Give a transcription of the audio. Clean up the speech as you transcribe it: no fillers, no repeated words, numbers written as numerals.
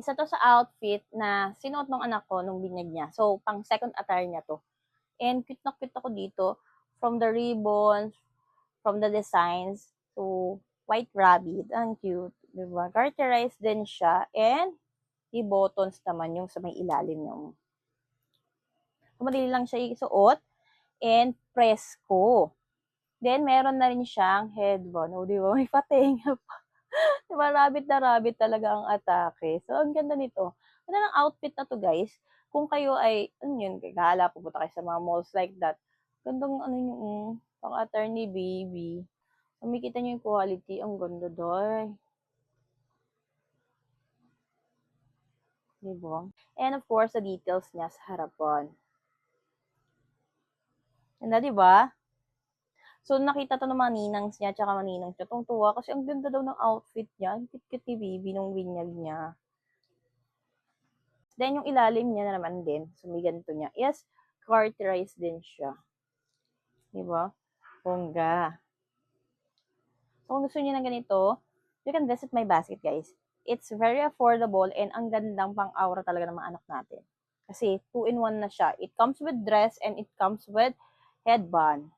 Isa to sa outfit na sinuot ng anak ko nung binyag niya. So, pang second attire niya to. And cute na cute ako dito. From the ribbons, from the designs, to white rabbit. Ang cute. Diba? Garterized din siya. And, i-buttons naman yung sa may ilalim niya. So, madali lang siya isuot. And, presko. Then, meron na rin siyang headband. O, diba? May patenga pa. Diba, rabbit na rabbit talaga ang atake. So, ang ganda nito. Ganda ng outfit na to, guys. Kung kayo ay, ano yun, gala, pupunta kayo sa mga malls like that. Gandang, ano yung, pang-attire ni baby. Kumikita niyo yung quality. Ang ganda, doy. Diba? And of course, the details niya sa harapan. Ganda, diba? So, nakita to ng mga ninangs niya, tsaka maninang siya. Tungtuwa kasi ang ganda daw ng outfit niya. Ang cute-cute ni baby nung binyag niya. Then, yung ilalim niya na naman din. So, may ganito niya. Yes, garterized din siya. Diba? Bongga. So, kung gusto niyo ng ganito, you can visit my basket, guys. It's very affordable and ang gandang pang-aura talaga ng mga anak natin. Kasi, 2-in-1 na siya. It comes with dress and it comes with headband.